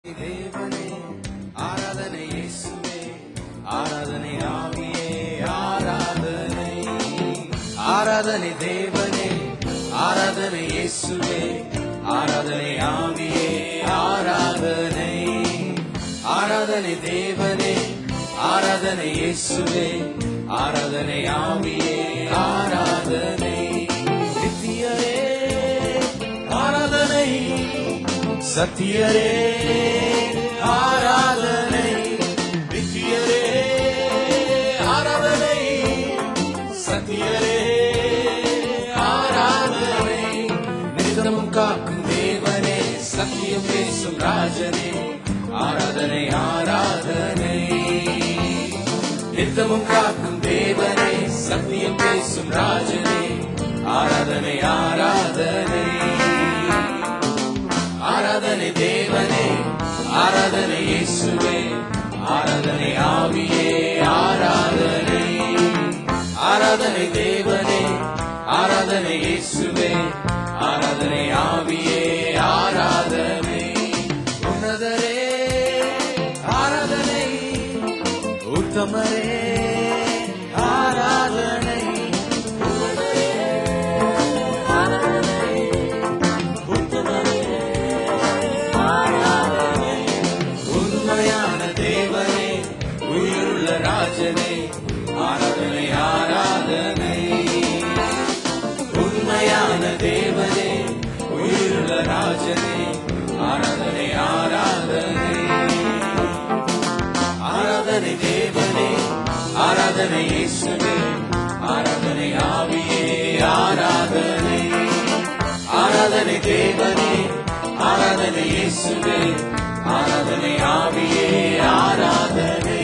தேவனே ஆராதனை, இயேசுவே ஆராதனை, ஆவியே ஆராதனை. ஆராதனை தேவனே ஆராதனை, இயேசுவே ஆராதனை, ஆவியே ஆராதனை. ஆராதனை தேவனே ஆராதனை, இயேசுவே ஆராதனை, ஆவியே ஆராதனை. நித்தியரே ஆராதனை, சத்தியரே ஆராதனை. நித்தியரே ஆராதனை, சத்தியரே ஆராதனை. நித்தமும் காக்கும் தேவனே, சத்தியம் பேசும் ராஜனே ஆராதனை, ஆராதனை. நித்தமும் காக்கும் தேவனே, சத்தியம் பேசும் ராஜனே ஆராதனை, ஆராதனை. ஆராதனை தேவனே ஆராதனை, இயேசுவே ஆராதனை, ஆவியே ஆராதனை. ஆராதனை தேவனே ஆராதனை, இயேசுவே ஆராதனை, ஆவியே ஆராதனை. உன்னதரே ஆராதனை, உத்தமரே ஆராதனை. ராஜனே ஆராதனை, ஆராதனை. உண்மையான தேவனே, உயிருள்ள ராஜனே ஆராதனை, ஆராதனை. ஆராதனை தேவனே ஆராதனை, இயேசுவே ஆராதனை, ஆவியே ஆராதனை. ஆராதனை தேவனே ஆராதனை, இயேசுவே ஆராதனை, ஆவியே ஆராதனை.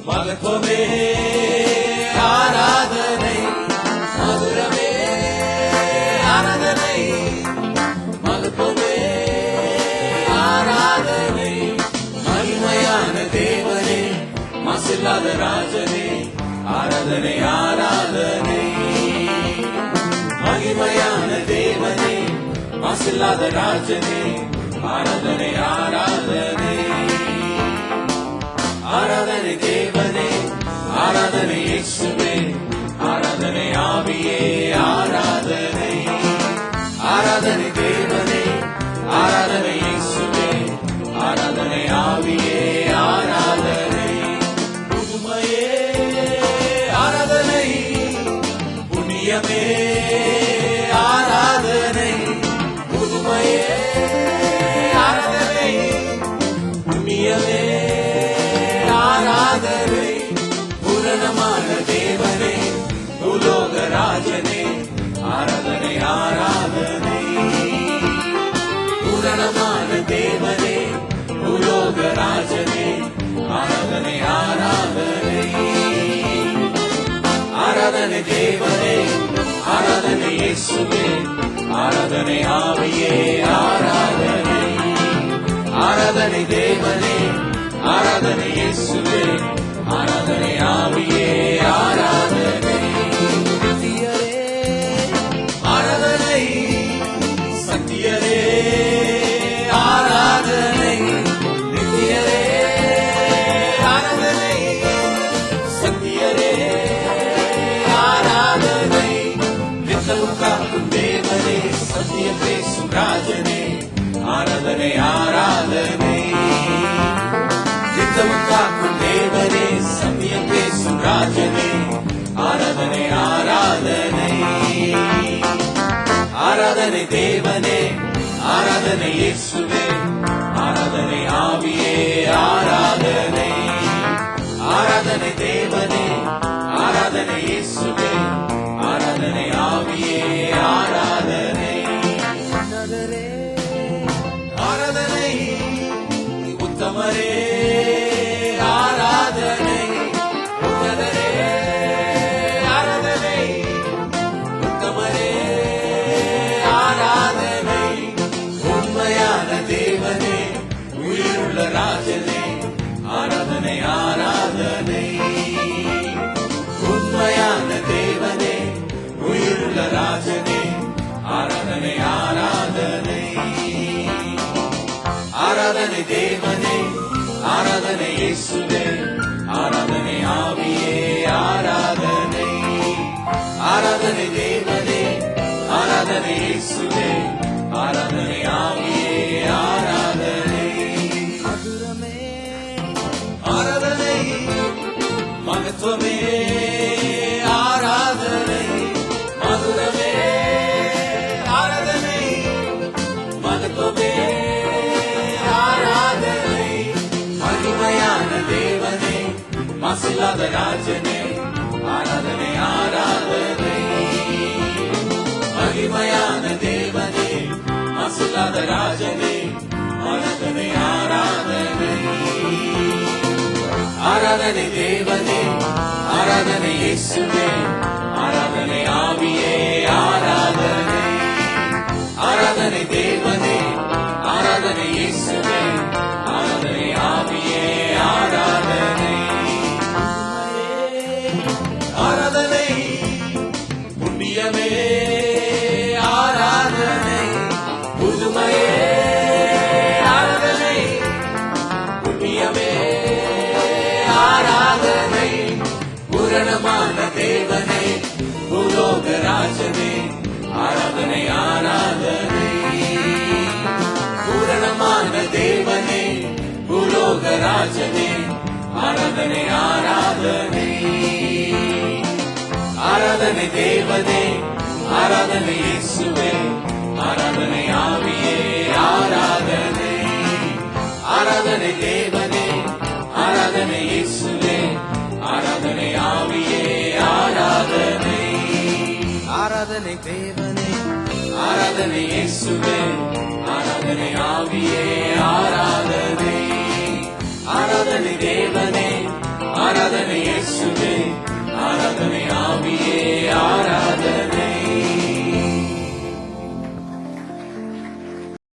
மகத்துவமே ஆராதனை, மதுரமே ஆராதனை, மகத்துவமே ஆராதனை. மகிமையான தேவனே, மாசில்லாத ராஜனே ஆராதனை, ஆராதனை. மகிமையான தேவனே, மாசில்லாத ராஜனே ஆராதனை, ஆராதனை. ஆராதனை தேவனே ஆராதனை, இயேசுவே ஆராதனை, ஆவியே ஆராதனை. ஆராதனை தேவனே ஆராதனை, இயேசுவே ஆராதனை, ஆவியே ஆராதனை. புதுமையே ஆராதனை, புண்ணியமே ஆராதனை. புதுமையே ஆராதனை, புண்ணியமே ஆராதனை. பூரணமான தேவனே, பூலோக ராஜனே ஆராதனை, ஆராதனை. பூரணமான தேவனே, பூலோக ராஜனே ஆராதனை, ஆராதனை. ஆராதனை தேவனே ஆராதனை, இயேசுவே ஆராதனை, ஆவியே ஆராதனை. ஆராதனை தேவனே ஆராதனை, இயேசுவே ஆராதனை, ஆவியே ஆராதனை. நித்தியரே ஆராதனை, சத்தியரே ஆராதனை. நித்தியரே ஆராதனை, சத்தியரே ஆராதனை. நித்தமும் காக்கும் தேவனே, சத்தியம் பேசும் ராஜனே ஆராதனை, ஆராதனை. நித்தமும் காக்கும் தேவனே, சத்தியம் பேசும் ராஜனே ஆராதனை, ஆராதனை. ஆராதனை தேவனே ஆராதனை, இயேசுவே ஆராதனை, ஆவியே ஆராதனை. ஆராதனை தேவனே ஆராதனை, இயேசுவே ஆராதனை, ஆவியே ஆராதனை. உன்னதரே ஆராதனை, உத்தமரே ஆராதனை. உன்னதரே ஆராதனை, உத்தமரே ஆராதனை. உண்மையான தேவனே, உயிருள்ள ராஜனே இயேசுவே ஆராதனை ஆவியே ஆராதனை ஆராதனை தேவனே ஆராதனை இயேசுவே ஆராதனை ஆவியே ஆராதனை மதுரமே ஆராதனை மகத்துவமே ஆராதனை மதுரமே ஆராதனை மகத்துவமே ஆராதனை மகிமையான தேவனே மாசில்லாத ராஜனே ஆராதனை ஆராதனை மகிமையான தேவனே மாசில்லாத ராஜனே ஆராதனை ஆராதனை ஆராதனை தேவனே ஆராதனை இயேசுவே ஆராதனை ஆவியே ஆராதனை ஆராதனை தேவனே ஆராதனை இயேசுவே ஆராதனை ஆவியே ஆராதனை ஆராதனை புண்ணியமே ஆராதனை புதுமையே ஆராதனை புண்ணியமே ஆராதனை பூரணமான தேவனே பூலோக ராஜனே ஆராதனை ஆராதனை பூரணமான தேவனே பூலோக ராஜனே ஆராதனை ஆராதனை ஆராதனை தேவனே ஆராதனை இயேசுவே ஆராதனை ஆவியே ஆராதனை ஆராதனை தேவனே ஆராதனை இயேசுவே ஆராதனை ஆவியே ஆராதனை ஆராதனை தேவனே ஆராதனை இயேசுவே ஆராதனை ஆவியே ஆராதனை